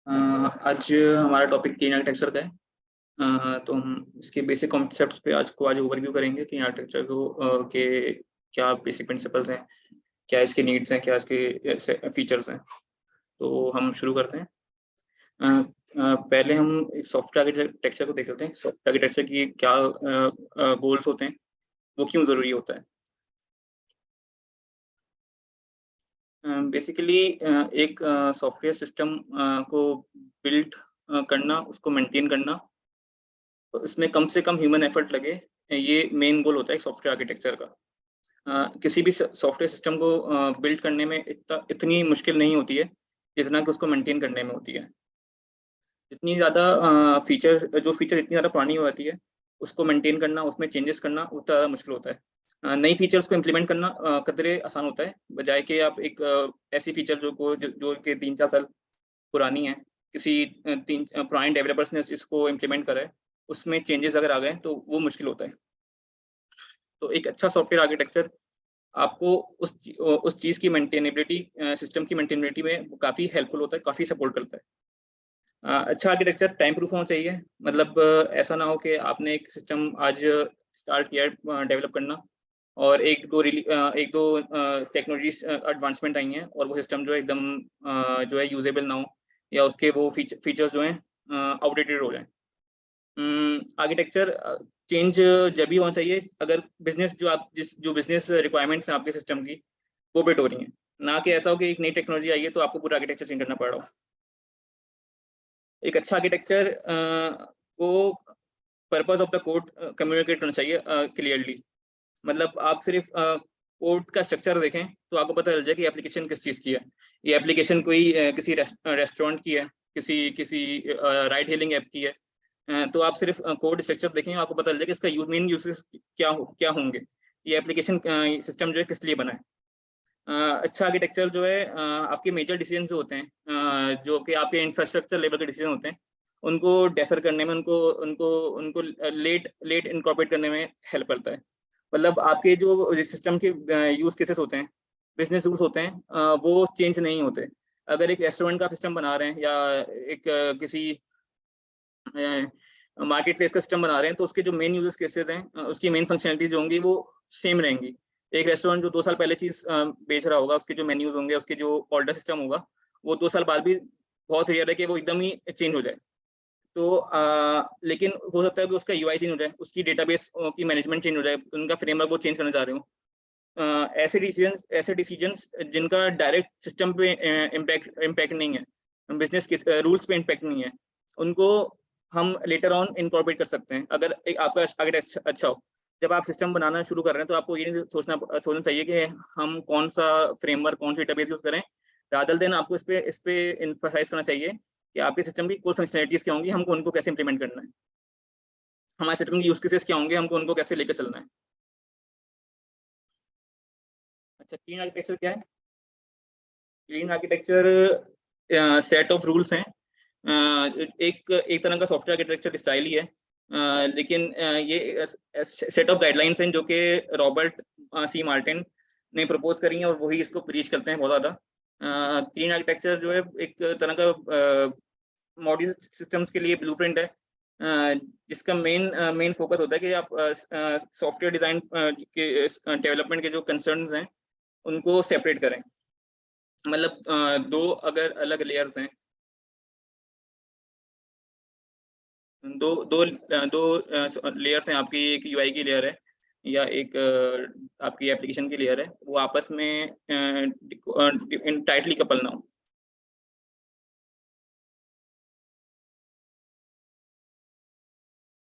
आज हमारा topic clean architecture का है। तो हम इसके बेसिक कॉन्सेप्ट्स पे आज ओवरव्यू करेंगे क्लीन आर्किटेक्चर को के क्या बेसिक प्रिंसिपल्स हैं, क्या इसके नीड्स हैं, क्या इसके फीचर्स हैं। तो हम शुरू करते हैं। पहले हम एक सॉफ्टवेयर आर्किटेक्चर को देख लेते हैं। सॉफ्टवेयर आर्किटेक्चर की क्या गोल्स होते हैं, वो क्यों ज़रूरी होता है। बेसिकली एक सॉफ्टवेयर सिस्टम को बिल्ड करना, उसको मेंटेन करना, तो इसमें कम से कम ह्यूमन एफर्ट लगे, ये मेन गोल होता है सॉफ्टवेयर आर्किटेक्चर का। किसी भी सॉफ्टवेयर सिस्टम को बिल्ड करने में इतनी मुश्किल नहीं होती है जितना कि उसको मेंटेन करने में होती है। जितनी ज़्यादा फीचर इतनी ज़्यादा पुरानी हो जाती है, उसको मेंटेन करना, उसमें चेंजेस करना उतना ज़्यादा मुश्किल होता है। नई फीचर्स को इम्प्लीमेंट करना कतरे आसान होता है, बजाय कि आप एक ऐसी फीचर जो कि 3-4 साल पुरानी है, किसी पुराने डेवलपर्स ने इसको इम्प्लीमेंट करा है, उसमें चेंजेस अगर आ गए तो वो मुश्किल होता है। तो एक अच्छा सॉफ्टवेयर आर्किटेक्चर आपको उस चीज़ की मेंटेनेबिलिटी, सिस्टम की मेंटेनेबिलिटी में काफ़ी हेल्पफुल होता है, काफ़ी सपोर्ट करता है। अच्छा आर्किटेक्चर टाइम प्रूफ होना चाहिए। मतलब ऐसा ना हो कि आपने एक सिस्टम आज स्टार्ट किया है डेवलप करना, और एक दो टेक्नोलॉजीज एडवांसमेंट आई हैं और वो सिस्टम जो है एकदम जो है यूजेबल ना हो, या उसके वो फीचर्स जो हैं आउटडेटेड हो जाएं। आर्किटेक्चर चेंज जब भी होना चाहिए अगर जो बिजनेस रिक्वायरमेंट्स हैं आपके सिस्टम की, वो बिट हो रही हैं, ना कि ऐसा हो कि एक नई टेक्नोलॉजी आई है तो आपको पूरा आर्किटेक्चर चेंज करना पड़ रहा हो। एक अच्छा आर्किटेक्चर को purpose of the code communicate करना चाहिए क्लियरली। मतलब आप सिर्फ कोड का स्ट्रक्चर देखें तो आपको पता चल जाए कि एप्लीकेशन किस चीज़ की है। ये एप्लीकेशन कोई किसी रेस्टोरेंट की है, किसी किसी राइड हेलिंग ऐप की है। तो आप सिर्फ कोड स्ट्रक्चर देखें, आपको पता चल जाए कि इसका मेन यूसेस क्या होंगे, ये एप्लीकेशन सिस्टम जो है किस लिए बना है। अच्छा आर्किटेक्चर जो है आपके मेजर डिसीजन जो होते हैं, जो कि आपके इंफ्रास्ट्रक्चर लेवल के डिसीजन होते हैं, उनको डेफर करने में, उनको उनको उनको लेट लेट इनकॉर्पोरेट करने में हेल्प करता है। मतलब आपके जो सिस्टम के यूज केसेस होते हैं, बिजनेस रूल्स होते हैं, वो चेंज नहीं होते। अगर एक रेस्टोरेंट का सिस्टम बना रहे हैं, या एक किसी मार्केट प्लेस का सिस्टम बना रहे हैं, तो उसके जो मेन यूजर्स केसेस हैं, उसकी मेन फंक्शनलिटीज जो होंगी वो सेम रहेंगी। एक रेस्टोरेंट जो 2 साल पहले चीज बेच रहा होगा, उसके जो मेन्यूज होंगे, उसके जो ऑर्डर सिस्टम होगा, वो 2 साल बाद भी बहुत रेयर है कि वो एकदम ही चेंज हो जाए। तो लेकिन हो सकता है कि उसका यूआई चेंज हो जाए, उसकी डेटाबेस की मैनेजमेंट चेंज हो जाए, उनका फ्रेमवर्क वो चेंज करना चाह रहे हो। ऐसे डिसीजंस जिनका डायरेक्ट सिस्टम पे इम्पैक्ट नहीं है, बिजनेस के रूल्स पे इम्पैक्ट नहीं है, उनको हम लेटर ऑन इनकॉर्पोरेट कर सकते हैं अगर एक आपका अगर अच्छा हो। जब आप सिस्टम बनाना शुरू कर रहे हैं तो आपको ये नहीं सोचना चाहिए कि हम कौन सा फ्रेमवर्क, कौन सी डेटाबेस यूज करें। रादर देन आपको इस पे एम्फसाइज करना चाहिए कि आपके सिस्टम की कोर फंक्शनलिटीज क्या होंगी, हमको उनको कैसे इंप्लीमेंट करना है, हमारे सिस्टम की यूज केसेस क्या होंगे, हमको उनको कैसे लेकर चलना है। अच्छा, क्लीन आर्किटेक्चर क्या है? Clean architecture set of rules हैं। एक एक तरह का सॉफ्टवेयर आर्किटेक्चर स्टाइल ही है, लेकिन ये सेट ऑफ गाइडलाइंस हैं जो कि रॉबर्ट सी मार्टिन ने प्रपोज करी हैं, और वही इसको प्रीच करते हैं बहुत ज़्यादा। क्लीन आर्किटेक्चर जो है एक तरह का मॉड्यूल सिस्टम्स के लिए ब्लूप्रिंट है, जिसका मेन फोकस होता है कि आप सॉफ्टवेयर डिज़ाइन के डेवलपमेंट के जो कंसर्न्स हैं उनको सेपरेट करें। मतलब दो अगर अलग लेयर्स हैं, दो दो दो लेयर्स हैं आपकी, एक यूआई की लेयर है, या एक आपकी एप्लीकेशन की लेयर है, वो आपस में टाइटली कपल ना हो।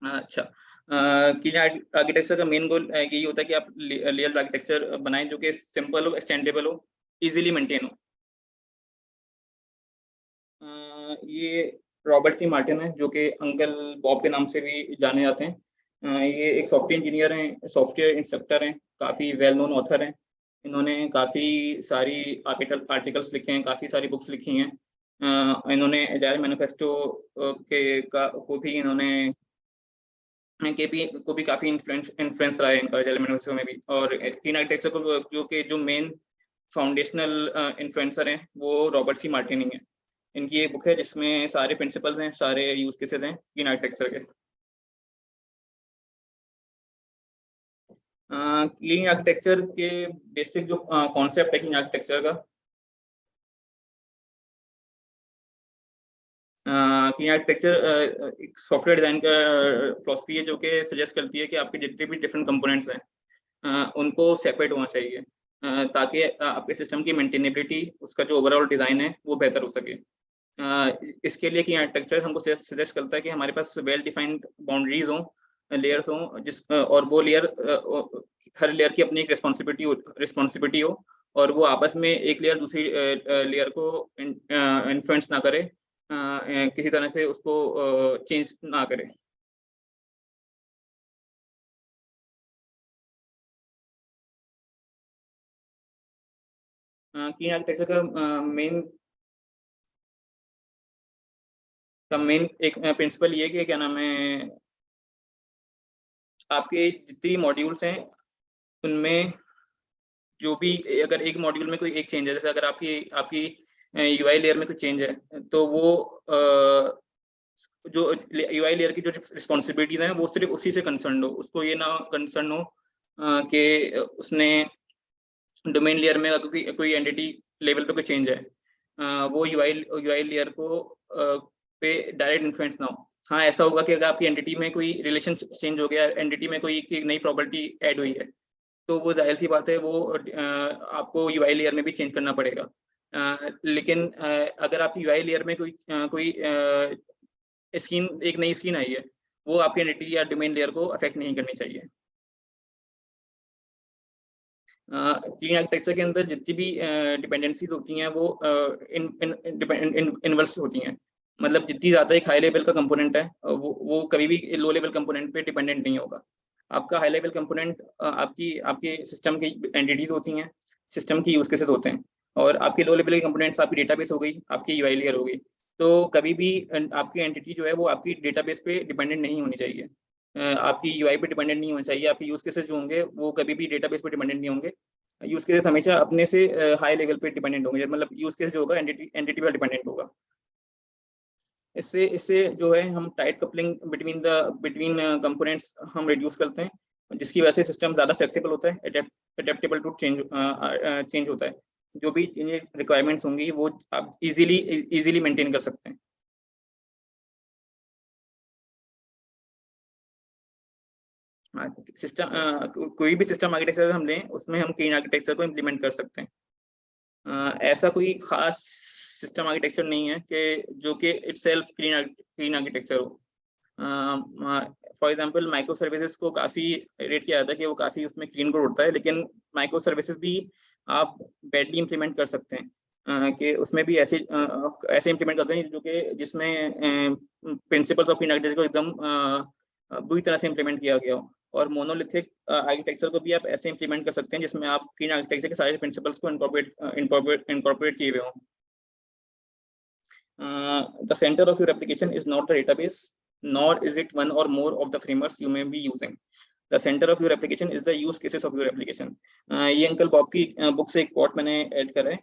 अच्छा, क्लीन आर्किटेक्चर का मेन गोल यही होता है कि आप लेयर आर्किटेक्चर बनाएं जो कि सिंपल हो, एक्सटेंडेबल हो, इजीली मेंटेन हो। ये रॉबर्ट सी मार्टिन है, जो कि अंकल बॉब के नाम से भी जाने जाते हैं। ये एक सॉफ्टवेयर इंजीनियर हैं, सॉफ्टवेयर इंस्ट्रक्टर हैं, काफ़ी वेल नोन ऑथर हैं। इन्होंने काफ़ी सारी आर्टिकल्स लिखे हैं, काफ़ी सारी बुक्स लिखी हैं। इन्होंने एजाइल मैनिफेस्टो को भी इन्होंने को भी काफ़ी इन्फ्लुएंस रहा है इनका एजाइल मैनिफेस्टो में भी। और क्लीन आर्किटेक्चर को जो मेन फाउंडेशनल इन्फ्लुएंसर हैं वो रॉबर्ट सी मार्टिन ही हैं। इनकी एक बुक है जिसमें सारे प्रिंसिपल्स हैं, सारे यूज केसेस हैं क्लीन आर्किटेक्चर के। क्लीन आर्किटेक्चर के बेसिक जो कॉन्सेप्ट है क्लीन आर्किटेक्चर का, क्लीन आर्किटेक्चर एक सॉफ्टवेयर डिजाइन का फिलॉसफी है जो कि सजेस्ट करती है कि आपके जितने भी डिफरेंट कंपोनेंट्स हैं उनको सेपरेट होना चाहिए, ताकि आपके सिस्टम की मेंटेनेबिलिटी, उसका जो ओवरऑल डिज़ाइन है वो बेहतर हो सके। इसके लिए कि आर्किटेक्चर हमको सजेस्ट करता है कि हमारे पास वेल डिफाइंड बाउंड्रीज हों, लेयर्स हों, और वो लेयर, हर लेयर की अपनी एक रिस्पॉन्सिबिलिटी हो, और वो आपस में एक लेयर दूसरी लेयर को इन्फ्लुएंस ना करे, किसी तरह से उसको चेंज ना करे। क्लीन आर्किटेक्चर का मेन एक प्रिंसिपल ये है कि क्या नाम है, आपके जितने मॉड्यूल्स हैं उनमें जो भी, अगर एक मॉड्यूल में कोई एक चेंज है, जैसे अगर आपकी आपकी यूआई लेयर में कोई चेंज है, तो वो जो यूआई लेयर की जो रिस्पॉन्सिबिलिटीज हैं वो सिर्फ उसी से कंसर्न हो, उसको ये ना कंसर्न हो कि उसने डोमेन लेयर में अगर कोई एंटिटी लेवल पे कोई चेंज है, वो यूआई लेयर को पे डायरेक्ट इन्फ्लुएंस ना हो। हाँ, ऐसा होगा कि अगर आपकी एंटिटी में कोई रिलेशन चेंज हो गया, एंटिटी में कोई नई प्रॉपर्टी ऐड हुई है, तो वो जाहिर सी बात है वो आपको यूआई लेयर में भी चेंज करना पड़ेगा। लेकिन अगर आपकी यूआई लेयर में कोई स्कीम, एक नई स्कीम आई है, वो आपकी एंटिटी या डोमेन लेयर को अफेक्ट नहीं करनी चाहिए। क्लीन आर्किटेक्चर के अंदर जितनी भी डिपेंडेंसीज होती हैं वो इनवर्स होती हैं। मतलब जितनी ज़्यादा एक हाई लेवल का कंपोनेंट है, वो कभी भी लो लेवल कंपोनेंट पे डिपेंडेंट नहीं होगा। आपका हाई लेवल कंपोनेंट आपकी आपके सिस्टम की एंटिटीज होती हैं, सिस्टम की यूज केसेस होते हैं, और आपके लो लेवल के कंपोनेंट्स आपकी डेटाबेस हो गई, आपकी यूआई लेयर हो गई। तो कभी भी आपकी एंटिटी जो है वो आपकी डेटाबेस पे डिपेंडेंट नहीं होनी चाहिए, आपकी यूआई पे डिपेंडेंट नहीं होना चाहिए। आपके यूज केसेस जो होंगे वो कभी भी डेटाबेस पे डिपेंडेंट नहीं होंगे। यूज केसेस हमेशा अपने से हाई लेवल पे डिपेंडेंट होंगे, मतलब यूज केस जो होगा एंटिटी पर डिपेंडेंट होगा। इससे इससे जो है हम टाइट कपलिंग बिटवीन कंपोनेंट्स हम रिड्यूस करते हैं, जिसकी वजह से सिस्टम ज़्यादा फ्लेक्सिबल होता है, अडेप्टेबल टू चेंज होता है। जो भी रिक्वायरमेंट्स होंगी वो आप इजीली मेंटेन कर सकते हैं। सिस्टम, कोई भी सिस्टम आर्किटेक्चर हम लें उसमें हम क्लीन आर्किटेक्चर को इम्प्लीमेंट कर सकते हैं। ऐसा कोई खास सिस्टम आर्किटेक्चर नहीं है कि जो कि इटसेल्फ क्लीन आर्किटेक्चर हो। फॉर एग्जांपल माइक्रो सर्विसेज को काफ़ी रेट किया जाता है कि वो काफ़ी उसमें क्लीन कोड होता है, लेकिन माइक्रो सर्विसेज भी आप बैडली इम्प्लीमेंट कर सकते हैं, कि उसमें भी ऐसे इम्प्लीमेंट करते हैं जो कि जिसमें प्रिंसिपल्स ऑफ क्लीन आर्किटेक्चर को एकदम बुरी तरह से इम्प्लीमेंट किया गया हो। और मोनोलिथिक आर्किटेक्चर को भी आप ऐसे इम्प्लीमेंट कर सकते हैं जिसमें आप क्लीन आर्किटेक्चर के सारे प्रिंसिपल्स को इनकॉर्पोरेट किए हुए हों। The center of your application is not the database, nor is it one or more of the frameworks you may be using. The center of your application is the use cases of your application. ये uncle Bob की book से एक coat मैंने add करा है,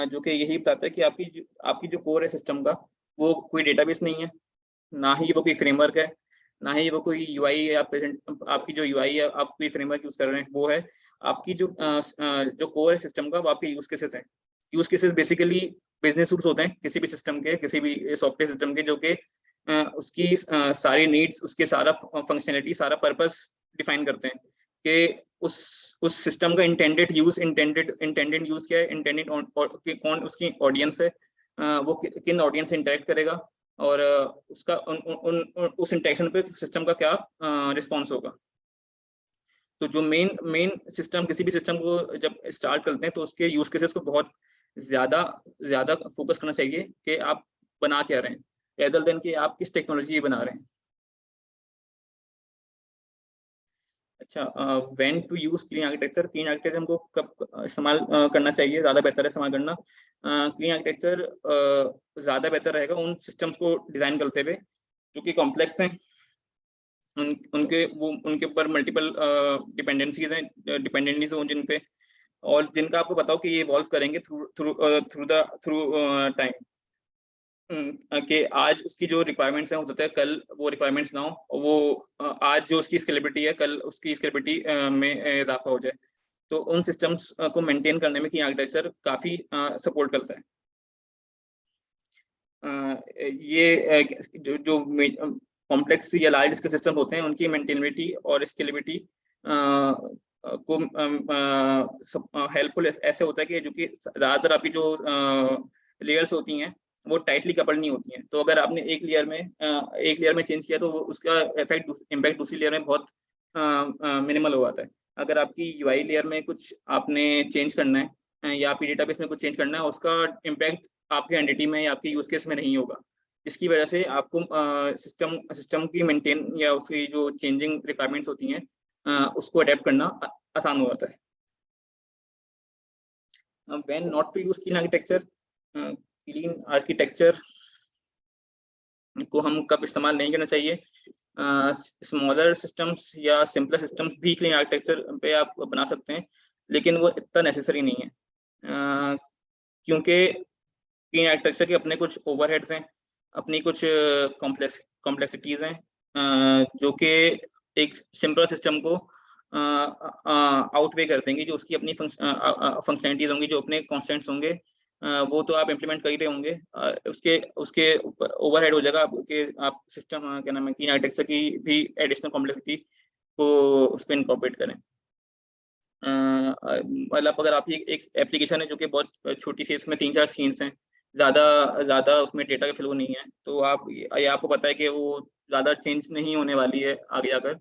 जो कि यही बताता है कि आपकी जो कोर है सिस्टम का, वो कोई डेटाबेस नहीं है, ना ही वो कोई फ्रेमवर्क है, ना ही वो कोई यूआई है। आपकी जो यूआई है, आप कोई फ्रेमवर्क यूज कर रहे हैं, वो है आपकी जो कोर है सिस्टम का, वो आपके यूज केसेस हैं। Use cases basically business rules होते हैं किसी भी सिस्टम के, किसी भी सॉफ्टवेयर सिस्टम के, जो कि उसकी सारी नीड्स, उसके सारा फंक्शनलिटी, सारा पर्पस डिफाइन करते हैं कि उस सिस्टम का इंटेंडेड यूज क्या है, कौन उसकी ऑडियंस है, वो किन ऑडियंस से इंटरेक्ट करेगा, और उसका उस इंटरेक्शन पे सिस्टम का क्या रिस्पॉन्स होगा। तो जो मेन सिस्टम, किसी भी सिस्टम को जब स्टार्ट करते हैं तो उसके यूज केसेस को बहुत ज्यादा ज्यादा फोकस करना चाहिए कि आप बना क्या रहे हैं, रेदर देन कि आप किस टेक्नोलॉजी बना रहे हैं। अच्छा, when to use clean architecture. Clean architecture हमको कब इस्तेमाल करना चाहिए, ज़्यादा बेहतर है इस्तेमाल करना। क्लीन आर्किटेक्चर ज़्यादा बेहतर रहेगा उन सिस्टम्स को डिज़ाइन करते हुए जो कि कॉम्प्लेक्स हैं, उनके ऊपर मल्टीपल डिपेंडेंसीज हों जिन पे, और जिनका आपको बताओ कि ये इवॉल्व करेंगे थ्रू टाइम। कि आज उसकी जो रिक्वायरमेंट्स हैं हो सकता है कल वो रिक्वायरमेंट्स ना हो, वो आज जो उसकी स्केलेबिलिटी है कल उसकी स्केलेबिलिटी में इजाफा हो जाए। तो उन सिस्टम्स को मेंटेन करने में की आर्किटेक्चर काफ़ी सपोर्ट करता है। ये जो जो कॉम्प्लेक्स या लार्ज स्केल सिस्टम होते हैं उनकी मेंटेनेबिलिटी और स्केलेबिलिटी को हेल्पफुल ऐसे होता है कि जो कि ज़्यादातर आपकी जो लेयर्स होती हैं वो टाइटली कपल्ड नहीं होती हैं। तो अगर आपने एक लेयर में चेंज किया तो वो उसका इम्पैक्ट दूसरी लेयर में बहुत मिनिमल हो जाता है। अगर आपकी यूआई लेयर में कुछ आपने चेंज करना है या आपकी डेटाबेस में कुछ चेंज करना है, उसका इम्पैक्ट आपके एंटिटी में या आपके यूज केस में नहीं होगा। इसकी वजह से आपको सिस्टम की मेंटेन या उसकी जो चेंजिंग रिक्वायरमेंट्स होती हैं उसको अडेप्ट करना आसान हो जाता है। When not to use clean architecture को हम कब इस्तेमाल नहीं करना चाहिए? स्मॉलर सिस्टम्स या सिंपलर सिस्टम्स भी क्लीन आर्किटेक्चर पे आप बना सकते हैं, लेकिन वो इतना नेसेसरी नहीं है, क्योंकि क्लीन आर्किटेक्चर के अपने कुछ ओवरहेड्स हैं, अपनी कुछ कॉम्प्लेक्सिटीज़ हैं, जो कि एक सिंपल सिस्टम को आउटवे कर देंगी। जो उसकी अपनी फंक्शनैलिटीज़ होंगी, जो अपने कॉन्स्टेंट्स होंगे, वो तो आप इम्प्लीमेंट कर ही रहे होंगे। उसके उसके ओवरहेड हो जाएगा आपके आप सिस्टम क्या नाम है क्लीन आर्किटेक्चर की भी एडिशनल कॉम्प्लेक्सिटी को उस पे इनकॉर्पोरेट करें। मतलब अगर आपकी एक एप्लीकेशन है जो कि बहुत छोटी सी, इसमें 3-4 सीन्स हैं, ज़्यादा उसमें डेटा का फ्लो नहीं है, तो ये आपको पता है कि वो ज़्यादा चेंज नहीं होने वाली है आगे जाकर,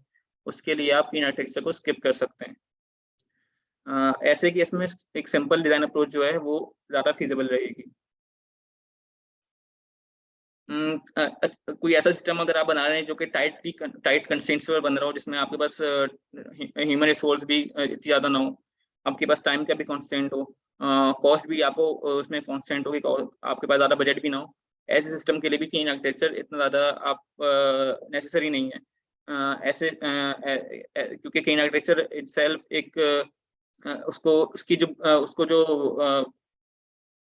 उसके लिए आप क्लीन आर्किटेक्चर को स्किप कर सकते हैं। ऐसे केस में एक सिंपल डिज़ाइन अप्रोच जो है वो ज़्यादा फीज़िबल रहेगी। कोई ऐसा सिस्टम अगर आप बना रहे हैं जो कि टाइट कंस्ट्रेंट्स पर बन रहा हो, जिसमें आपके पास ह्यूमन रिसोर्स भी इतनी ज़्यादा ना हो, आपके पास टाइम का भी कांस्टेंट हो, कॉस्ट भी आपको उसमें कांस्टेंट हो कि आपके पास ज़्यादा बजट भी ना हो, ऐसे सिस्टम के लिए भी क्लीन आर्किटेक्चर इतना ज़्यादा आप नेसेसरी नहीं है। क्योंकि क्लीन आर्किटेक्चर इटसेल्फ एक उसको जो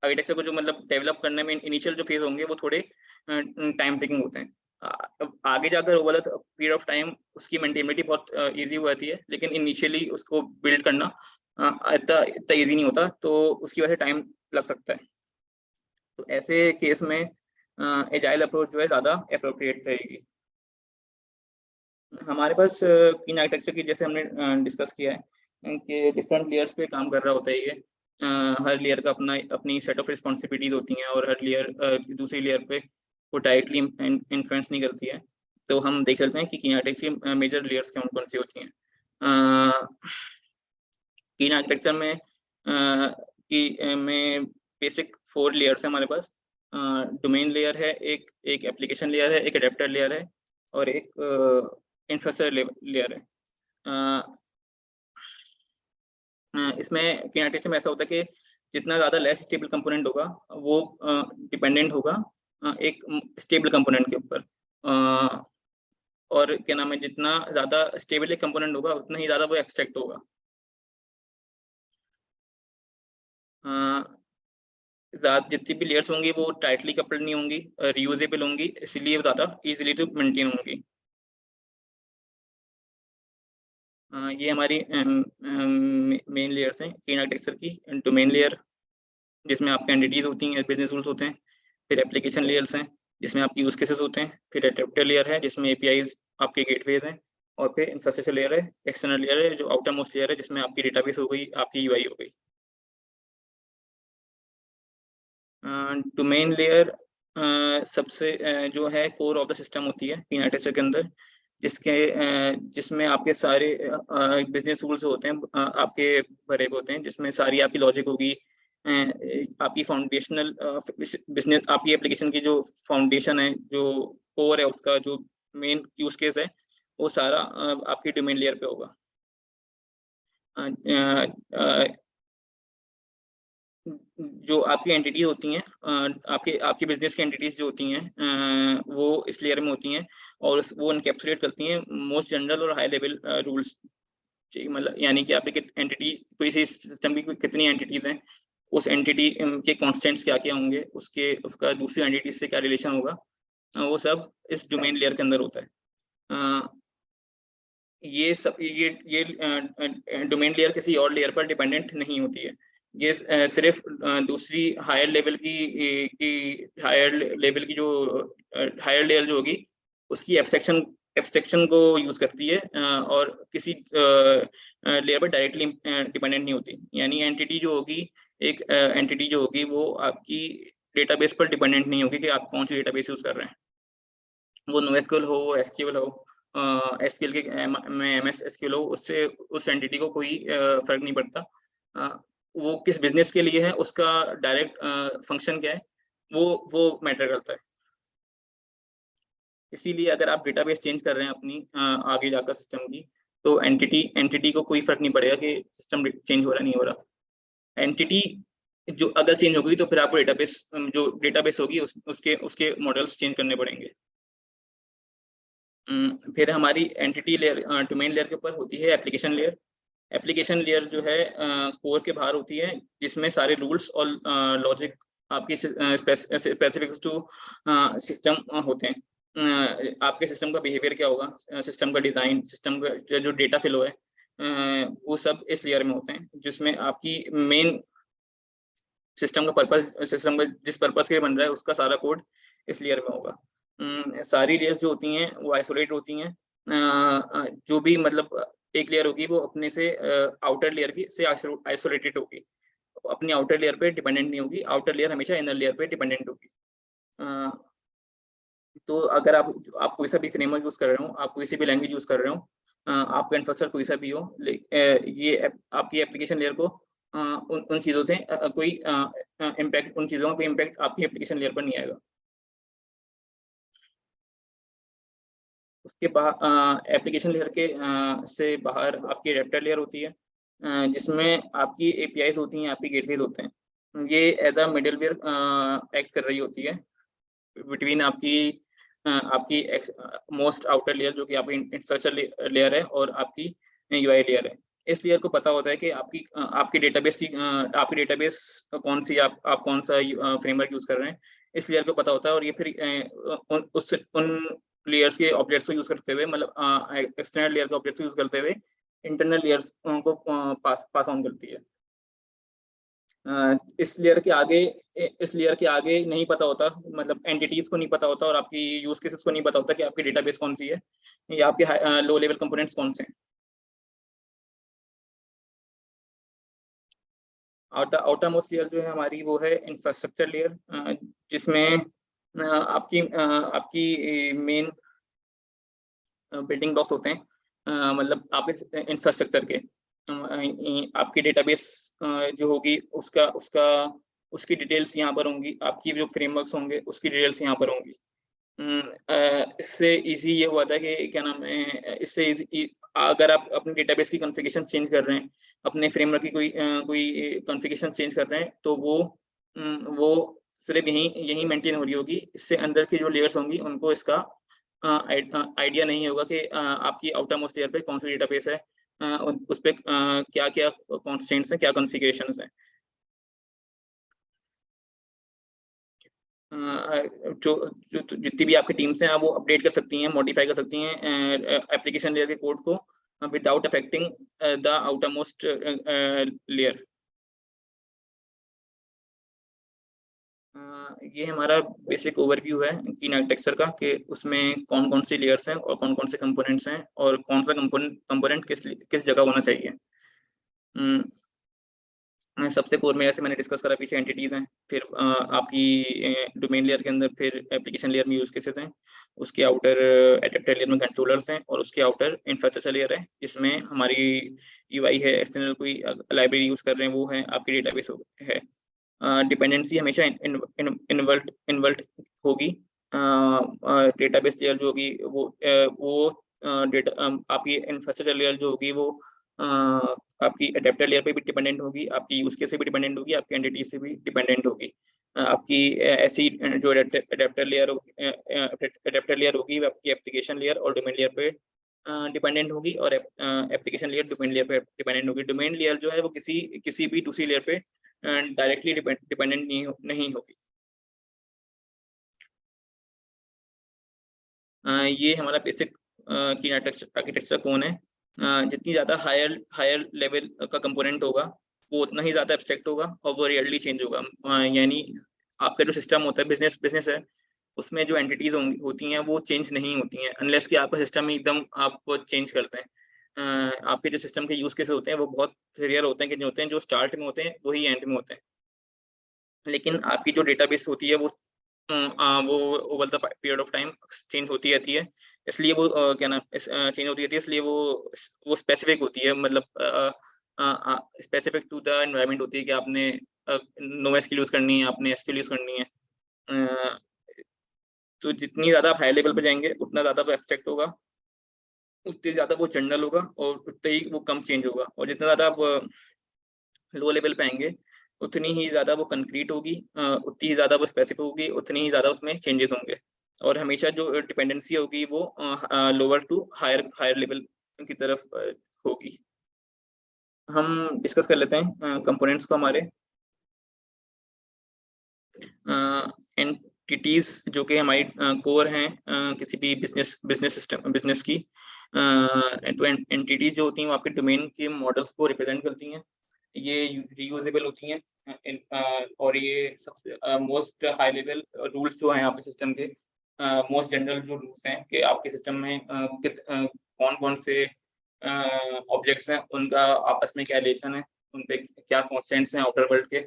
आर्किटेक्चर को जो मतलब डेवलप करने में इनिशियल जो फेज होंगे वो थोड़े टाइम टेकिंग होते हैं। आगे जाकर over the period of time उसकी मेंटेनेबिलिटी बहुत इजी हो जाती है, लेकिन इनिशियली उसको बिल्ड करना इतना इतना इजी नहीं होता, तो उसकी वजह से टाइम लग सकता है। तो ऐसे केस में एजाइल अप्रोच जो है ज़्यादा एप्रोप्रिएट रहेगी। हमारे पास क्लीन आर्किटेक्चर की जैसे हमने डिस्कस किया है कि डिफरेंट लेयर्स पे काम कर रहा होता है ये। हर लेयर का अपनी सेट ऑफ रिस्पॉन्सिबिलिटीज होती हैं और हर लेयर दूसरी लेयर पे वो डायरेक्टली इन्फ्लुएंस नहीं करती है। तो हम देख लेते हैं कि क्लीन आर्किटेक्चर की मेजर लेयर्स कौन कौन सी होती हैं। क्लीन आर्किटेक्चर में बेसिक 4 लेयर्स हैं हमारे पास। डोमेन लेयर है, एक एप्लीकेशन लेयर है, एक एडेप्टर लेयर है और एक इंफ्रास्ट्रक्चर लेयर है। इसमें क्लीन आर्किटेक्चर में ऐसा होता है कि जितना ज़्यादा लेस स्टेबल कंपोनेंट होगा वो डिपेंडेंट होगा एक स्टेबल कंपोनेंट के ऊपर। और क्या नाम है, जितना ज़्यादा स्टेबल एक कंपोनेंट होगा उतना ही ज़्यादा वो एब्स्ट्रैक्ट होगा। जितनी भी लेयर्स होंगी वो टाइटली कपल्ड नहीं होंगी, रीयूजेबल होंगी, इसलिए वो ज़्यादा इजीली टू मेंटेन होंगी। ये हमारी मेन लेयर्स हैं क्लीन आर्किटेक्चर की। डोमेन लेयर जिसमें आपकी एंटिटीज होती हैं, बिजनेस रूल्स होते हैं। फिर एप्लीकेशन लेयर्स हैं जिसमें आपके यूज केसेस होते हैं। फिर एडेप्टर लेयर है जिसमें एपीआईज आपके गेटवेज हैं। और फिर इंफ्रास्ट्रक्चर लेयर है, एक्सटर्नल लेयर है जो आउटर मोस्ट लेयर है जिसमें आपकी डेटाबेस हो गई, आपकी यूआई हो गई। डोमेन लेयर सबसे जो है कोर ऑफ द सिस्टम होती है क्लीन आर्किटेक्चर के अंदर, जिसमें आपके सारे बिजनेस रूल्स होते हैं, आपके भरे हुए होते हैं, जिसमें सारी आपकी लॉजिक होगी, आपकी फाउंडेशनल बिजनेस, आपकी एप्लीकेशन की जो फाउंडेशन है, जो कोर है, उसका जो मेन यूज केस है, वो सारा आपकी डोमेन लेयर पे होगा। जो आपकी एंटिटीज होती हैं, आपके बिजनेस की एंटिटीज जो होती हैं, वो इस लेयर में होती हैं और वो एनकैप्सुलेट करती हैं मोस्ट जनरल और हाई लेवल रूल्स। मतलब यानी कि आपकी एंटिटी, कोई सी सिस्टम की कितनी एंटिटीज हैं उस एंटिटी के कॉन्स्टेंट्स क्या क्या होंगे, उसका दूसरी एंटिटी से क्या रिलेशन होगा, वो सब इस डोमेन लेयर के अंदर होता है। ये सब ये डोमेन लेयर किसी और लेयर पर डिपेंडेंट नहीं होती है। ये सिर्फ दूसरी हायर लेवल की हायर लेवल की जो हायर लेयर जो होगी उसकी एब्स्ट्रैक्शन को यूज करती है, और किसी लेयर पर डायरेक्टली डिपेंडेंट नहीं होती। यानी एंटिटी जो होगी, एक एंटिटी जो होगी वो आपकी डेटाबेस पर डिपेंडेंट नहीं होगी कि आप कौन सी डेटाबेस यूज कर रहे हैं, वो NoSQL हो, SQL हो, SQL के में MS SQL हो, उससे उस एंटिटी को कोई फर्क नहीं पड़ता। वो किस बिजनेस के लिए है, उसका डायरेक्ट फंक्शन क्या है, वो मैटर करता है। इसीलिए अगर आप डेटाबेस चेंज कर रहे हैं अपनी आगे जाकर सिस्टम की, तो एंटिटी को कोई फर्क नहीं पड़ेगा कि सिस्टम चेंज हो रहा है नहीं हो रहा। एंटिटी जो अगर चेंज होगी तो फिर आपको जो डेटाबेस होगी उसके मॉडल्स चेंज करने पड़ेंगे। फिर हमारी एंटिटी लेयर डोमेन लेयर के ऊपर होती है एप्लीकेशन लेयर। एप्लीकेशन लेयर जो है कोर के बाहर होती है, जिसमें सारे रूल्स और लॉजिक आपकी स्पेसिफिक टू सिस्टम होते हैं। आपके सिस्टम का बिहेवियर क्या होगा, सिस्टम का डिजाइन, सिस्टम का जो डेटा फ्लो है, वो सब इस लेयर में होते हैं, जिसमें आपकी मेन सिस्टम का पर्पस, सिस्टम का जिस पर्पस के लिए बन रहा है उसका सारा कोड इस लेयर में होगा। सारी लेयर्स जो होती हैं वो आइसोलेट होती हैं। जो भी मतलब एक लेयर होगी वो अपने से आउटर लेयर की से आइसोलेटेड होगी, अपनी आउटर लेयर पे डिपेंडेंट नहीं होगी। आउटर लेयर हमेशा इनर लेयर पे डिपेंडेंट होगी। तो अगर आप कोई सा भी फ्रेमवर्क यूज कर रहे हो, आप कोई सी भी लैंग्वेज यूज कर रहे हो, आपका इंफ्रास्ट्रक्चर कोई सा भी हो, ये आपकी एप्लीकेशन लेयर को उन चीज़ों से कोई इम्पैक्ट, उन चीज़ों का कोई इम्पैक्ट आपकी एप्लीकेशन लेयर पर नहीं आएगा। उसके बाद एप्लीकेशन लेयर के से बाहर आपकी एडेप्टर लेयर होती है, जिसमें आपकी APIs होती हैं, आपकी गेटवेज होते हैं। ये एज अ मिडलवेयर एक्ट कर रही होती है बिटवीन आपकी मोस्ट आउटर लेयर जो कि आपकी इंफ्रास्ट्रक्चर लेयर है और आपकी UI लेयर है। इस लेयर को पता होता है कि आपकी डेटाबेस कौन सी, आप कौन सा फ्रेमवर्क यूज कर रहे हैं, इस लेयर को पता होता है। और ये फिर उन लेयर्स के ऑब्जेक्ट्स को यूज करते हुए, मतलब एक्सटर्नल लेयर के ऑब्जेक्ट्स यूज करते हुए इंटरनल लेयर्स को पास ऑन करती है। इस लेयर के आगे नहीं पता होता, मतलब एंटिटीज को नहीं पता होता और आपकी यूज केसेस को नहीं पता होता कि आपकी डेटाबेस कौन सी है या आपके लो लेवल कंपोनेंट्स कौन से हैं। आउटर मोस्ट लेयर जो है हमारी वो है इंफ्रास्ट्रक्चर लेयर, जिसमें आपकी मेन बिल्डिंग ब्लॉक्स होते हैं, मतलब आपके इंफ्रास्ट्रक्चर के। आपकी डेटाबेस जो होगी उसकी डिटेल्स यहाँ पर होंगी, आपकी जो फ्रेमवर्क्स होंगे उसकी डिटेल्स यहाँ पर होंगी। इससे इजी ये हुआ था कि क्या नाम है, इससे अगर आप अपनी डेटाबेस की कॉन्फ़िगरेशन चेंज कर रहे हैं, अपने फ्रेमवर्क की कोई कॉन्फ़िगरेशन चेंज कर रहे हैं, तो वो सिर्फ यहीं मेंटेन हो रही होगी। इससे अंदर की जो लेयर्स होंगी उनको इसका आइडिया नहीं होगा कि आपकी आउटर मोस्ट लेयर पे कौन सी डेटाबेस है, उस पे क्या-क्या कंस्ट्रेंट्स हैं, क्या कॉन्फ़िगरेशंस हैं। जो जितनी भी आपकी टीम्स हैं, आप वो अपडेट कर सकती हैं, मॉडिफाई कर सकती हैं एप्लीकेशन लेयर के कोड को without affecting the outer most layer. ये हमारा बेसिक ओवरव्यू है कीन आर्किटेक्चर का, कि उसमें कौन-कौन सी लेयर्स हैं और कौन-कौन से कंपोनेंट्स हैं और कौन सा कंपोनेंट किस जगह होना चाहिए। सबसे कोर में, जैसे मैंने डिस्कस करा, पीछे एंटिटीज हैं, फिर आपकी डोमेन लेयर के अंदर फिर एप्लीकेशन लेयर में यूज केसेस हैं, उसके आउटर एडेप्टर लेयर में कंट्रोलर्स हैं, और उसके आउटर इंफ्रास्ट्रक्चर लेयर है, जिसमें हमारी UI है, एक्सटर्नल कोई लाइब्रेरी यूज कर रहे हैं वो है, आपकी डेटाबेस है। डिपेंडेंसी हमेशा इन्वर्ट होगी। डेटाबेस लेयर जो होगी वो डेटा आपकी इंफ्रास्ट्रक्चर लेयर जो होगी वो आपकी एडेप्टर लेयर पे भी डिपेंडेंट होगी, आपकी यूज केस से भी डिपेंडेंट होगी, आपकी एंटिटी से भी डिपेंडेंट होगी। आपकी ऐसी जो एडेप्टर लेयर होगी वो आपकी एप्लीकेशन लेयर और डोमेन लेयर पे डिपेंडेंट होगी, और एप्लीकेशन लेयर डोमेन लेयर पे डिपेंडेंट होगी। डोमेन लेयर जो है वो किसी भी दूसरी लेयर पे डायरेक्टली डिपेंडेंट नहीं होगी। ये हमारा बेसिक की आर्किटेक्चर कौन है। जितनी ज़्यादा हायर हायर लेवल का कंपोनेंट होगा, वो उतना ही ज़्यादा एब्स्ट्रैक्ट होगा और वो रियली चेंज होगा। यानी आपका जो सिस्टम होता है, बिजनेस है, उसमें जो एंटिटीज़ होती हैं वो चेंज नहीं होती हैं अनलेस कि आपका सिस्टम ही एकदम आप चेंज करते हैं। आपके जो सिस्टम के यूज़ केसेस होते हैं वो बहुत रेयर होते हैं कि जो होते हैं, जो स्टार्ट में होते हैं वही एंड में होते हैं। लेकिन आपकी जो डेटाबेस होती है वो over the period of time change होती रहती है। इसलिए वो क्या नाम चेंज होती रहती है, इसलिए वो स्पेसिफिक होती है, मतलब स्पेसिफिक टू द एनवायरनमेंट होती है कि आपने नोएसक्यूएल यूज़ करनी है, आपने एसक्यूएल यूज़ करनी है। अ, तो जितनी ज़्यादा आप हाई लेवल पे जाएँगे, उतना ज़्यादा वो एब्स्ट्रैक्ट होगा, उतनी ज़्यादा वो जनरल होगा और उतना ही वो कम चेंज होगा, और जितना ज़्यादा आप लो लेवल पे आएँगे, उतनी ही ज़्यादा वो कंक्रीट होगी, उतनी ही ज़्यादा वो स्पेसिफिक होगी, उतनी ही ज़्यादा उसमें चेंजेस होंगे। और हमेशा जो डिपेंडेंसी होगी वो lower to higher higher level की तरफ होगी। हम डिस्कस कर लेते हैं कंपोनेंट्स को हमारे। एंटिटीज़ जो कि हमारी कोर हैं किसी भी बिज़नेस की। तो एंटिटीज़ जो होती हैं वो आपके डोमेन के मॉडल्स को रिप्रेजेंट करती हैं। ये रीयूजेबल होती हैं, और ये सबसे मोस्ट हाई लेवल रूल्स जो हैं आपके सिस्टम के, मोस्ट जनरल जो रूल्स हैं कि आपके सिस्टम में कौन-कौन से ऑब्जेक्ट्स हैं, उनका आपस में क्या रिलेशन है, उन पे क्या कॉन्स्टेंट्स हैं आउटर वर्ल्ड के,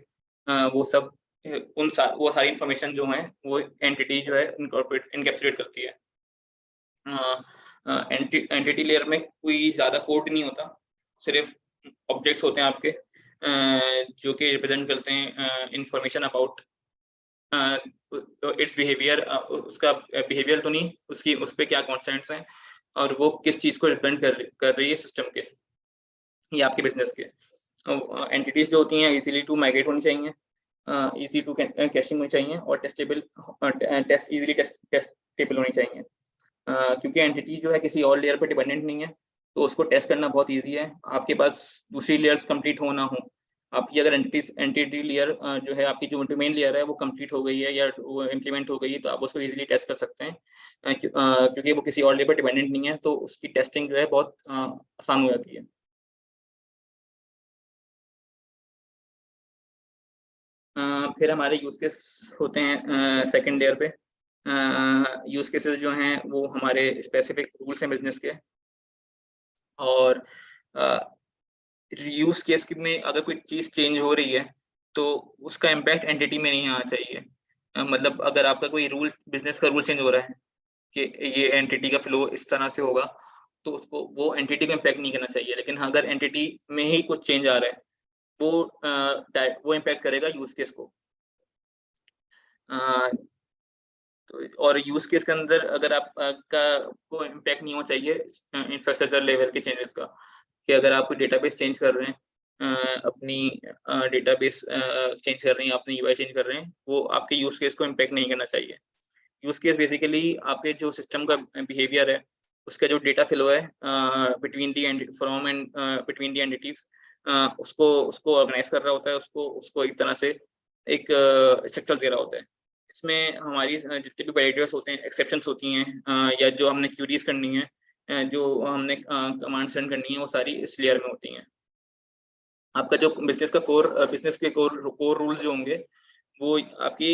वो सब वो सारी इन्फॉर्मेशन जो हैं वो एंटिटी जो है इनकैप्सुलेट करती है। एंटिटी लेयर में कोई ज़्यादा कोड नहीं होता, सिर्फ ऑब्जेक्ट्स होते हैं आपके, जो कि रिप्रेजेंट करते हैं इन्फॉर्मेशन अबाउट इट्स बिहेवियर, उसका बिहेवियर तो नहीं, उसकी उस पे क्या कॉन्स्टेंट्स हैं और वो किस चीज़ को रिप्रेजेंट कर रही है सिस्टम के या आपके बिज़नेस के। एंटिटीज़ जो होती हैं इज़िली टू माइग्रेट होनी चाहिए, ईज़ी टू कैशिंग होनी चाहिए और टेस्टेबल, टेस्टेबल होनी चाहिए। क्योंकि एंटिटी जो है किसी और लेयर पे डिपेंडेंट नहीं है, तो उसको टेस्ट करना बहुत ईज़ी है। आपके पास दूसरी लेयर्स कंप्लीट हो ना हो, आपकी अगर एंटिटी लेयर जो है, आपकी जो डोमेन लेयर है वो कंप्लीट हो गई है या वो इम्प्लीमेंट हो गई है, तो आप उसको ईज़िली टेस्ट कर सकते हैं। क्योंकि वो किसी और लेयर पे डिपेंडेंट नहीं है, तो उसकी टेस्टिंग जो है बहुत आसान हो जाती है। फिर हमारे यूज़ केस होते हैं सेकंड लेयर पे। यूज़ केसेस जो हैं वो हमारे स्पेसिफिक रूल्स हैं बिज़नेस के, और अ, यूज़ केस में अगर कोई चीज़ चेंज हो रही है, तो उसका इम्पैक्ट एंटिटी में नहीं आना चाहिए। मतलब अगर आपका कोई रूल, बिज़नेस का रूल चेंज हो रहा है कि ये एंटिटी का फ्लो इस तरह से होगा, तो उसको वो एंटिटी को इम्पैक्ट नहीं करना चाहिए। लेकिन हाँ, अगर एंटिटी में ही कुछ चेंज आ रहा है, वो इम्पैक्ट करेगा यूज़ केस को। अ, तो और यूज़ केस के अंदर अगर आप का को इम्पैक्ट नहीं होना चाहिए इंफ्रास्ट्रक्चर लेवल के चेंजेस का, कि अगर आप डेटाबेस चेंज कर रहे हैं, अपनी डेटाबेस चेंज कर रहे हैं, अपनी यूआई चेंज कर रहे हैं, वो आपके यूज़ केस को इम्पैक्ट नहीं करना चाहिए। यूज़ केस बेसिकली आपके जो सिस्टम का बिहेवियर है, उसका जो डेटा फ्लो है between the and from and between the entities, उसको उसको ऑर्गेनाइज़ कर रहा होता है, उसको उसको एक तरह से एक स्ट्रक्चर दे रहा होता है। इसमें हमारी जितने भी पैरामीटर्स होते हैं, एक्सेप्शंस होती हैं, या जो हमने क्वेरीज़ करनी है, जो हमने कमांड सेंड करनी है, वो सारी इस लेयर में होती हैं। आपका जो बिज़नेस के कोर रूल्स जो होंगे, वो आपकी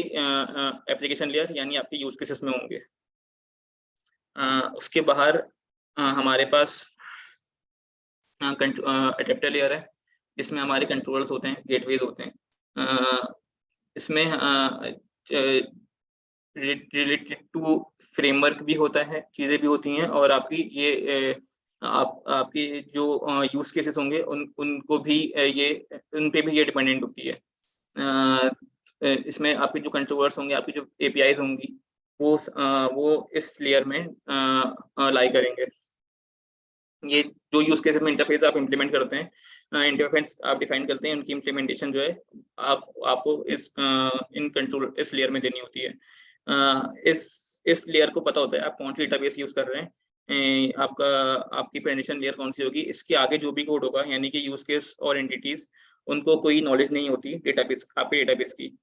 एप्लीकेशन लेयर यानी आपके यूज़ केसेस में होंगे। उसके बाहर हमारे पास एडेप्टर लेयर है, जिसमें हमारे कंट्रोलर्स होते हैं, गेटवेज़ होते हैं। इसमें रिलेटेड टू फ्रेमवर्क भी होता है, चीज़ें भी होती हैं, और आपकी ये आपके जो यूज़ केसेस होंगे उनको भी उन पे भी ये डिपेंडेंट होती है। इसमें आपके जो कंट्रोलर्स होंगे, आपकी जो एपीआईज़ होंगी, वो इस लेयर में लाई करेंगे। ये जो यूज़ केसेस में इंटरफ़ेस आप इम्प्लीमेंट करते हैं, इंटरफ़ेस आप डिफ़ाइन करते हैं, उनकी इम्प्लीमेंटेशन जो है आपको इस लेयर में देनी होती है। इस लेयर को पता होता है आप कौन-सी डेटाबेस यूज़ कर रहे हैं। आपकी प्रेजेंटेशन लेयर कौन-सी होगी, इसके आगे जो भी कोड होगा, यानी कि यूज़ केस और एंटिटीज़, उनको कोई नॉलेज नहीं होती डेटाबेस, आपके डेटाबेस की।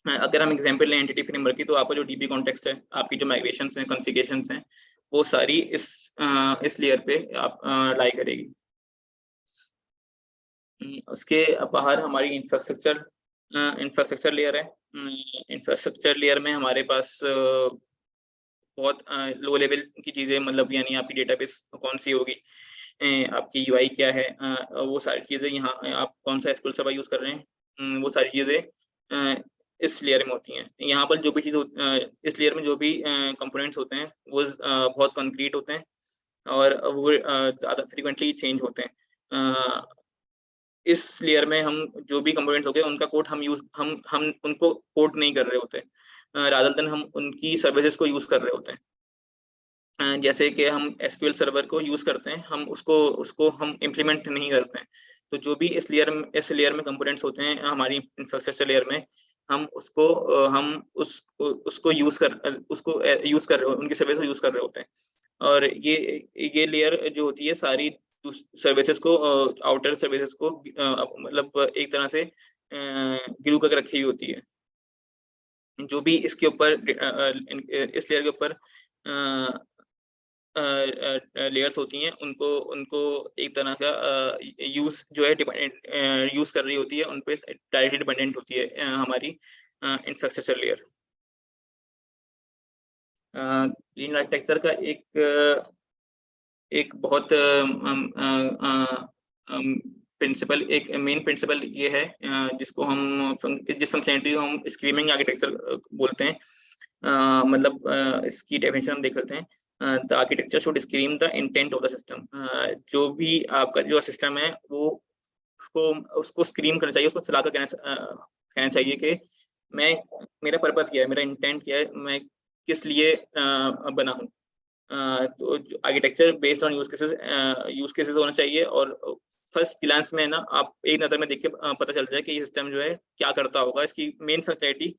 अगर हम एग्जांपल लें एंटिटी फ्रेमवर्क की, तो आपका जो डीबी कॉन्टेक्स्ट है, आपकी जो माइग्रेशंस हैं, कॉन्फ़िगरेशंस हैं, वो सारी इस लेयर पे आप लाई करेगी। उसके बाहर हमारी इंफ्रास्ट्रक्चर लेयर है। इंफ्रास्ट्रक्चर लेयर में हमारे पास बहुत लो लेवल की चीज़ें, मतलब यानी आपकी डेटाबेस कौन-सी होगी, आपकी यूआई क्या है, वो सारी चीज़ें यहाँ, आप कौन सा एसक्यूएल सर्वर यूज़ कर रहे हैं, वो सारी चीज़ें इस लेयर में होती हैं। यहाँ पर जो भी इस लेयर में जो भी कंपोनेंट्स होते हैं, वो बहुत कंक्रीट होते हैं और वो ज़्यादा फ्रीक्वेंटली चेंज होते हैं। इस लेयर में हम जो भी कंपोनेंट्स हो गए, उनका कोड हम उनको कोड नहीं कर रहे होते, रादर देन हम उनकी सर्विसेज को यूज़ कर रहे होते हैं। जैसे कि हम एसक्यूएल सर्वर को यूज़ करते हैं, हम उसको उसको हम इम्प्लीमेंट नहीं करते हैं। तो जो भी इस लेयर में कंपोनेंट्स होते हैं हमारी इंफ्रास्ट्रक्चर लेयर में, हम उसको उसको यूज़ कर रहे हो, उनकी सर्विस को यूज़ कर रहे होते हैं। और ये लेयर जो होती है सारी सर्विसेज को, आउटर सर्विसेज को मतलब एक तरह से ग्लू करके रखी हुई होती है। जो भी इसके ऊपर इस लेयर के ऊपर लेयर्स होती हैं, उनको उनको एक तरह का यूज़ जो है यूज़ कर रही होती है, उन पे डायरेक्टली डिपेंडेंट होती है हमारी इंफ्रास्ट्रक्चर लेयर। लीन आर्किटेक्चर का एक बहुत प्रिंसिपल, एक मेन प्रिंसिपल ये है, जिसको जिस फंक्शनैलिटी को हम स्क्रीमिंग आर्किटेक्चर बोलते हैं। मतलब इसकी डेफिनेशन हम देख लेते हैं। The architecture should scream the intent of the system. जो भी आपका जो सिस्टम है, वो उसको उसको स्क्रीम करना चाहिए, उसको चलाकर कहना चाहिए कि मैं मेरा पर्पस क्या है, मेरा इंटेंट क्या है, मैं किस लिए बना हूँ। तो architecture based on use cases होना चाहिए, और फर्स्ट ग्लांस में ना आप एक नज़र में देख के पता चल जाए कि ये सिस्टम जो है क्या करता होगा, इसकी मेन फंक्शनैलिटी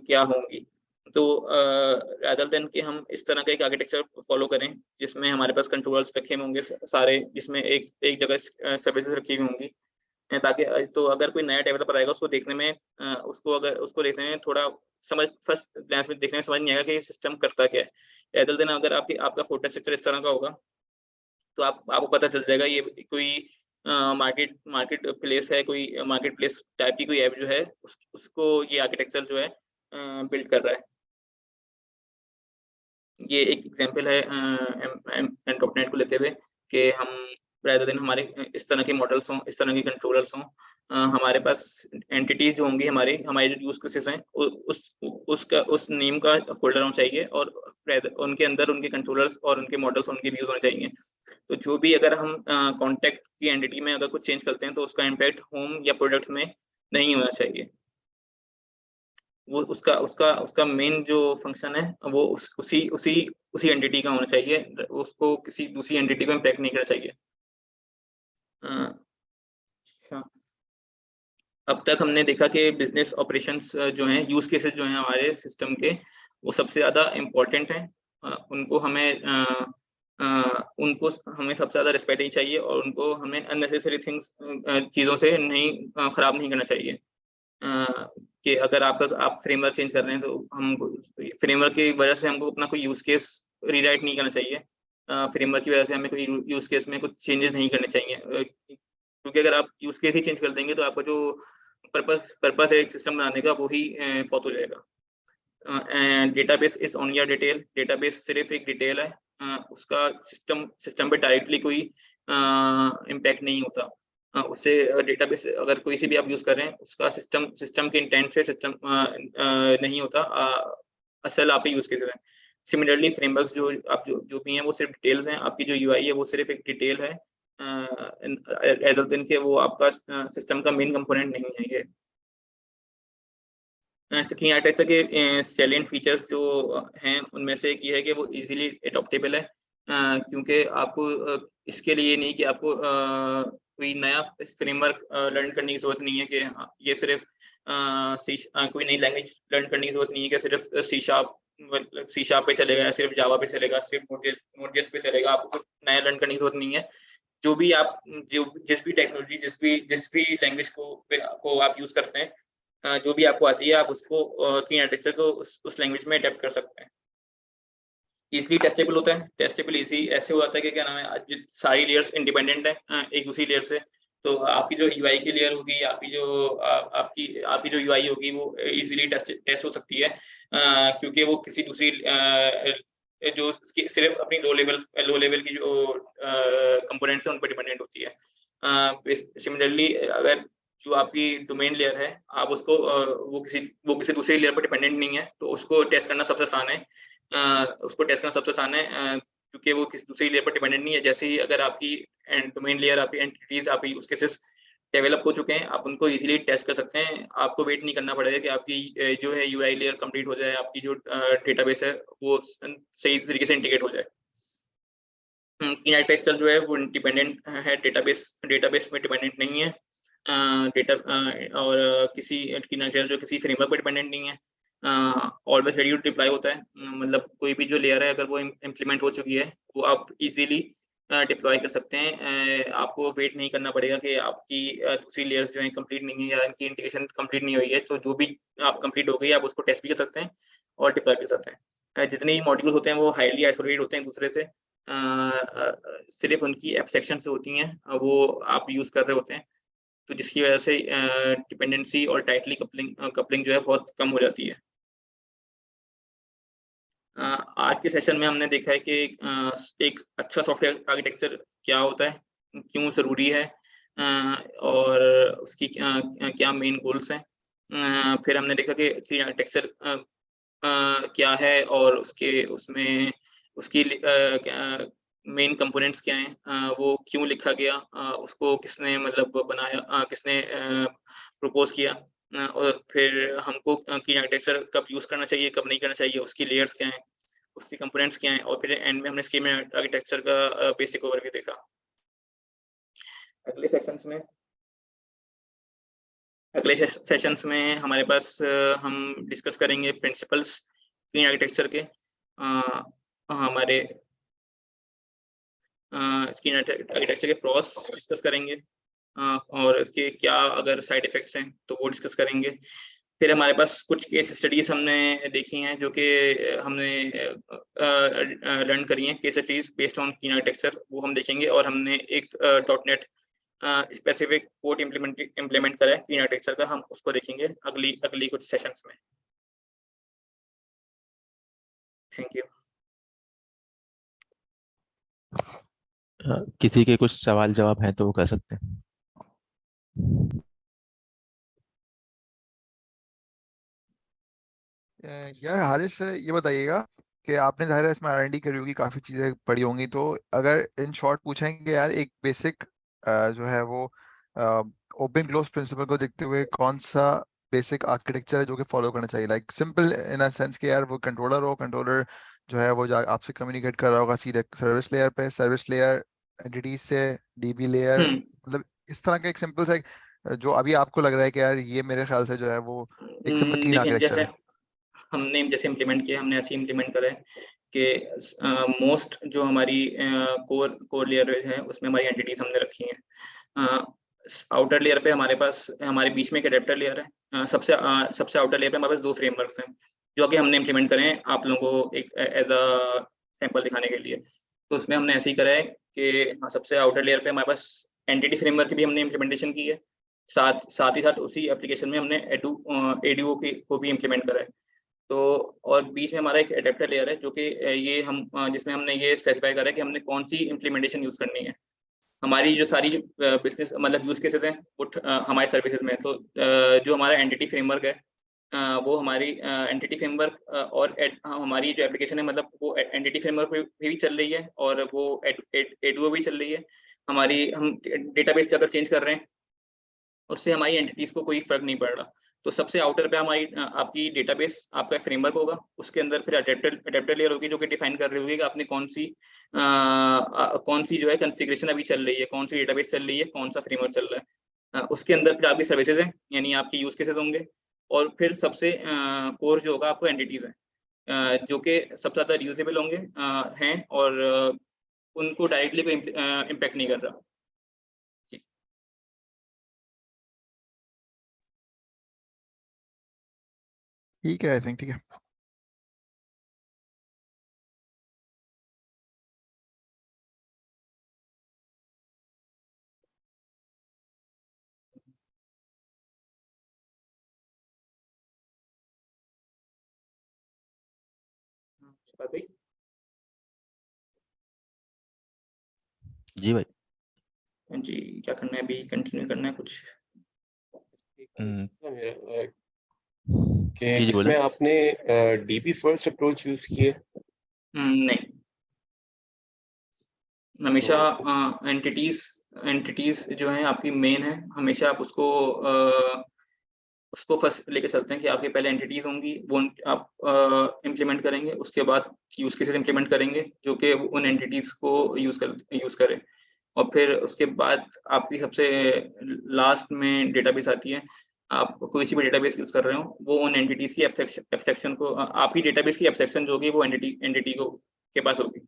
क्या होंगी। तो रादर देन कि हम इस तरह का एक आर्किटेक्चर फॉलो करें जिसमें हमारे पास कंट्रोलर्स रखे हुए होंगे सारे, जिसमें एक एक जगह सर्विसेज रखी हुई होंगी, ताकि तो अगर कोई नया डेवलपर आएगा, उसको देखने में उसको देखने में थोड़ा फर्स्ट ग्लांस में देखने में समझ नहीं आएगा कि ये सिस्टम करता क्या है। rather than अगर आपका फोटो स्ट्रक्चर इस तरह का होगा, तो आपको पता चल जाएगा ये कोई मार्केट प्लेस है, कोई मार्केट प्लेस टाइप की कोई ऐप जो है, उसको ये आर्किटेक्चर जो है बिल्ड कर रहा है। ये एक एग्जांपल है डॉटनेट को लेते हुए, कि हम रादर देन हमारे इस तरह के मॉडल्स हों, इस तरह के कंट्रोलर्स हों, हमारे पास एंटिटीज जो होंगी, हमारे जो यूज केसेस हैं, उस नेम का फोल्डर होना चाहिए, और उनके अंदर उनके कंट्रोलर्स और उनके मॉडल्स, उनके व्यूज होने चाहिए। तो जो भी अगर हम कॉन्टैक्ट की एंटिटी में अगर कुछ चेंज करते हैं, तो उसका इम्पैक्ट होम या प्रोडक्ट्स में नहीं होना चाहिए। वो उसका उसका उसका मेन जो फंक्शन है, वो उसी एंटिटी का होना चाहिए, उसको किसी दूसरी एंटिटी को इम्पैक्ट नहीं करना चाहिए। अच्छा, अब तक हमने देखा कि बिजनेस ऑपरेशंस जो हैं, यूज केसेस जो हैं हमारे सिस्टम के, वो सबसे ज़्यादा इम्पोर्टेंट हैं। उनको हमें सबसे ज़्यादा रिस्पेक्ट देनी चाहिए, और उनको हमें अननेसेसरी चीज़ों से नहीं ख़राब नहीं करना चाहिए। कि अगर आप फ्रेमवर्क चेंज कर रहे हैं, तो हमको फ्रेमवर्क की वजह से हमको अपना कोई यूज़ केस रीराइट नहीं करना चाहिए। फ्रेमवर्क की वजह से हमें कोई यूज़ केस में कुछ चेंजेस नहीं करने चाहिए, क्योंकि अगर आप यूज़ केस ही चेंज कर देंगे, तो आपका जो पर्पस है एक सिस्टम बनाने का, वो ही फॉत हो जाएगा। Database is only a detail. Database सिर्फ एक डिटेल है, उसका सिस्टम पे डायरेक्टली कोई इम्पैक्ट नहीं होता। उससे डेटाबेस अगर कोई सी भी आप यूज़ कर रहे हैं, उसका सिस्टम के इंटेंट से नहीं होता, असल आपके यूज़ केसेस हैं। सिमिलरली फ्रेमवर्क्स जो भी हैं, वो सिर्फ डिटेल्स हैं। आपकी जो यूआई है, वो सिर्फ एक डिटेल है, रेदर देन कि वो आपका सिस्टम का मेन कंपोनेंट नहीं है ये। की आर्किटेक्चर के सैलिएंट फीचर्स जो हैं, उनमें से एक ये है कि वो इजीली एडॉप्टेबल है, क्योंकि आपको इसके लिए नहीं कि आपको कोई नया फ्रेमवर्क लर्न करने की ज़रूरत नहीं है, कि ये सिर्फ कोई नई लैंग्वेज लर्न करने की ज़रूरत नहीं है कि सिर्फ सी शार्प पे चलेगा, या सिर्फ जावा पे चलेगा, सिर्फ नोड.जेएस पे चलेगा। आपको कुछ नया लर्न करने की ज़रूरत नहीं है। जो भी आप जो जिस भी टेक्नोलॉजी जिस भी लैंग्वेज को आप यूज़ करते हैं, जो भी आपको आती है, आप उसको की आर्किटेक्चर को उस लैंग्वेज में अडैप्ट कर सकते हैं। ईज़िली टेस्टेबल होता है, टेस्टेबल ईज़ी ऐसे हो जाता है कि क्या नाम है, सारी लेयर्स इंडिपेंडेंट है एक दूसरी लेयर से। तो आपकी जो यूआई की लेयर होगी, आपकी जो यूआई होगी वो ईज़िली टेस्ट हो सकती है, क्योंकि वो किसी दूसरी जो उसकी सिर्फ़ अपनी लो लेवल की जो कंपोनेंट्स हैं उन पे डिपेंडेंट होती है। सिमिलरली अगर जो आपकी डोमेन लेयर है, आप उसको वो किसी दूसरी लेयर पर डिपेंडेंट नहीं है, तो उसको टेस्ट करना सबसे आसान है। उसको टेस्ट करना सबसे आसान है, क्योंकि वो किसी दूसरी लेयर पर डिपेंडेंट नहीं है। जैसे ही अगर आपकी डोमेन लेयर, आपकी एंटिटीज़, आपकी यूज़ केसेस डेवलप हो चुके हैं, आप उनको ईज़िली टेस्ट कर सकते हैं। आपको वेट नहीं करना पड़ेगा कि आपकी जो है यूआई लेयर कंप्लीट हो जाए, आपकी जो डेटाबेस है वो सही तरीके से इंटीग्रेट हो जाए। की आर्किटेक्चर जो है वो इंडिपेंडेंट है, डेटाबेस में डिपेंडेंट नहीं है। डेटा और किसी की आर्किटेक्चर जो किसी फ्रेमवर्क पे डिपेंडेंट नहीं है। ऑलवेज़ रेडी टू डिप्लॉय होता है। मतलब कोई भी जो लेयर है, अगर वो इम्प्लीमेंट हो चुकी है, वो आप इज़िली डिप्लॉय कर सकते हैं। आपको वेट नहीं करना पड़ेगा कि आपकी दूसरी लेयर्स जो हैं कंप्लीट नहीं है या इनकी इंटीग्रेशन कंप्लीट नहीं हुई है, तो जो भी आप कंप्लीट हो गई, आप उसको टेस्ट भी कर सकते हैं और डिप्लॉय कर सकते हैं। जितने भी मॉड्यूल होते हैं वो हाइली आइसोलेटेड होते हैं एक-दूसरे से। सिर्फ़ उनकी एब्स्ट्रैक्शंस होती हैं, वो आप यूज़ कर रहे होते हैं, तो जिसकी वजह से डिपेंडेंसी और टाइटली कपलिंग जो है बहुत कम हो जाती है। अ, आज के सेशन में हमने देखा है कि एक अच्छा सॉफ्टवेयर आर्किटेक्चर क्या होता है, क्यों ज़रूरी है, और उसकी क्या मेन गोल्स हैं। फिर हमने देखा कि क्लीन आर्किटेक्चर क्या है और उसमें उसकी क्या मेन कंपोनेंट्स क्या हैं, वो क्यों लिखा गया, उसको किसने मतलब बनाया, किसने प्रपोज़ किया, और फिर हमको क्लीन आर्किटेक्चर कब यूज़ करना चाहिए, कब नहीं करना चाहिए, उसकी लेयर्स क्या हैं, उसके कंपोनेंट्स क्या हैं, और फिर एंड में हमने स्कीमा आर्किटेक्चर का बेसिक ओवरव्यू देखा। अगले सेशंस में अगले सेशंस में हमारे पास हम डिस्कस करेंगे प्रिंसिपल्स क्लीन आर्किटेक्चर के, हमारे स्क्रीन आर्किटेक्चर के प्रॉस डिस्कस करेंगे, और इसके क्या अगर साइड इफ़ेक्ट्स हैं, तो वो डिस्कस करेंगे। फिर हमारे पास कुछ केस स्टडीज़ हमने देखी हैं, जो कि हमने लर्न करी हैं, case studies based on clean architecture, वो हम देखेंगे, और हमने एक dot net specific code implement करा है क्लीन आर्किटेक्चर का, हम उसको देखेंगे अगली अगली कुछ सेशंस में। Thank you. किसी के कुछ सवाल जवाब हैं तो वो कर सकते हैं। यार हारिस, ये बताइएगा कि आपने ज़ाहिर है इसमें R&D करी होगी, काफ़ी चीज़ें पढ़ी होंगी, तो अगर इन शॉर्ट पूछेंगे यार, एक बेसिक जो है वो ओपन क्लोज प्रिंसिपल को देखते हुए कौन सा बेसिक आर्किटेक्चर है जो कि फॉलो करना चाहिए, like simple in a sense कि यार वो कंट्रोलर जो है वो आपसे कम्युनिकेट कर रहा होगा सीधे सर्विस लेयर एंटिटीज से डीबी लेयर, हम्म मतलब इस तरह का एक सिंपल सा जो अभी आपको लग रहा है कि यार ये मेरे ख्याल से जो है वो एक सिंपल क्लीन देखिए, आर्किटेक्चर जैसे है। हमने जैसे इम्प्लीमेंट किया, हमने ऐसे इम्प्लीमेंट करा है कि मोस्ट जो हमारी कोर कोर लेयर है, उसमें हमारी एंटिटीज हमने रखी हैं। आउटर लेयर पे हमारे पास हमारे बीच में एक एडेप्टर लेयर है। सबसे आउटर लेयर पे हमारे पास 2 फ्रेमवर्क्स हैं, जो कि हमने इम्प्लीमेंट करे हैं आप लोगों को एक एज़ अ सैंपल दिखाने के लिए। तो उसमें हमने ऐसे ही करा है कि सबसे आउटर लेयर पे हमारे पास एंटिटी फ्रेमवर्क की भी हमने इम्प्लीमेंटेशन की है। साथ साथ ही साथ उसी एप्लीकेशन में हमने एडुओ को भी इम्प्लीमेंट करा है। तो और बीच में हमारा एक एडेप्टर लेयर है, जो कि ये जिसमें हमने ये स्पेसिफाई करा है कि हमने कौन-सी इम्प्लीमेंटेशन यूज़ करनी है। हमारी जो सारी बिज़नेस मतलब यूज़ केसेज़ हैं, वो हमारी सर्विसेज़ में है। तो जो हमारा एंटिटी फ्रेमवर्क है, वो हमारी एंटिटी फ्रेमवर्क और हमारी जो एप्लीकेशन है, मतलब वो एंटिटी फ्रेमवर्क पे भी चल रही है, और वो एडुओ भी चल रही है। हम डेटाबेस अगर चेंज कर रहे हैं, उससे हमारी एंटिटीज़ को कोई फ़र्क नहीं पड़ रहा। तो सबसे आउटर पे हमारी आपकी डेटाबेस, आपका फ्रेमवर्क होगा, उसके अंदर फिर एडेप्टर लेयर होगी, जो कि डिफाइन कर रही होगी कि आपने कौन-सी जो है कॉन्फ़िगरेशन अभी चल रही है, कौन-सी डेटाबेस चल रही है, कौन-सा फ्रेमवर्क चल रहा है। उसके अंदर फिर आपकी सर्विसेज़ हैं, यानी आपके यूज़ केसेज़ होंगे, और फिर सबसे कोर जो होगा आपको एंटिटीज़ हैं, जो कि सबसे ज़्यादा रीयूजेबल होंगे, हैं, और उनको डायरेक्टली कोई इम्पैक्ट नहीं कर रहा। ठीक है, आई थिंक ठीक है। भाई जी भाई। जी, क्या करना है अभी, कंटिन्यू करना है कुछ? मेरा कि जी जी बोले। इसमें आपने डीबी फर्स्ट अप्रोच यूज की है? नहीं, हमेशा तो एंटिटीज जो हैं आपकी मेन है, हमेशा आप उसको फर्स्ट लेके चलते हैं कि आपकी पहले एंटिटीज होंगी, वो आप इम्प्लीमेंट करेंगे, उसके बाद यूज केसेस इम्प्लीमेंट करेंगे जो कि उन एंटिटीज को यूज करें, और फिर उसके बाद आपकी सबसे लास्ट में डेटाबेस आती है। आप कोई सी भी डेटाबेस यूज कर रहे हो, वो उन एंटिटीज की एब्स्ट्रैक्शन को, आपकी डेटाबेस की एब्स्ट्रैक्शन जो होगी वो एंटिटी को के पास होगी।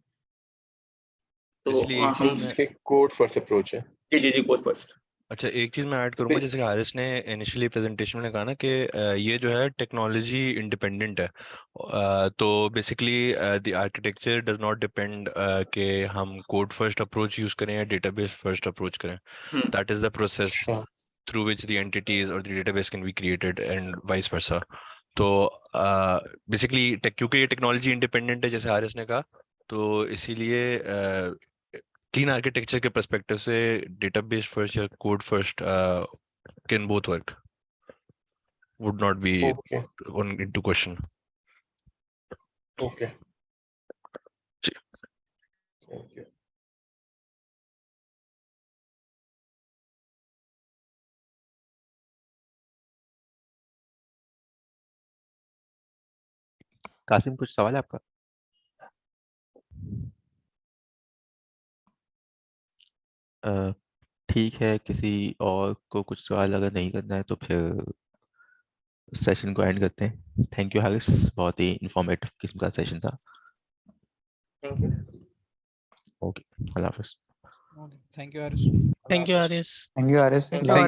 तो इसलिए एक हम चीज मैं इसके कोड फर्स्ट अप्रोच है। जी कोर्स फर्स्ट। अच्छा, एक चीज मैं ऐड करूंगा, जैसे कि हारिस ने इनिशियली प्रेजेंटेशन में कहा ना कि ये जो है टेक्नोलॉजी इंडिपेंडेंट है। तो basically the architecture does not depend कि हम कोड फर्स्ट अप्रोच यूज करें या डेटाबेस फर्स्ट अप्रोच करें। दैट इज द प्रोसेस अच्छा, through which the entities or the database can be created and vice versa. तो basically क्योंकि ये technology independent है जैसे हारिस ने कहा, तो इसीलिए क्लीन आर्किटेक्चर के पर्सपेक्टिव से डेटाबेस फर्स्ट या code first can both work, would not be okay one into question. Okay, thank you. Qasim कुछ सवाल है आपका? अ, ठीक है, किसी और को कुछ सवाल अगर नहीं करना है तो फिर सेशन को एंड करते हैं। थैंक यू हारिस, बहुत ही इंफॉर्मेटिव किस्म का सेशन था। Thank you. Okay, Allah Hafiz. Thank you, Harish. Thank you, Aris. Thank you, Aris. Thank you, Bye.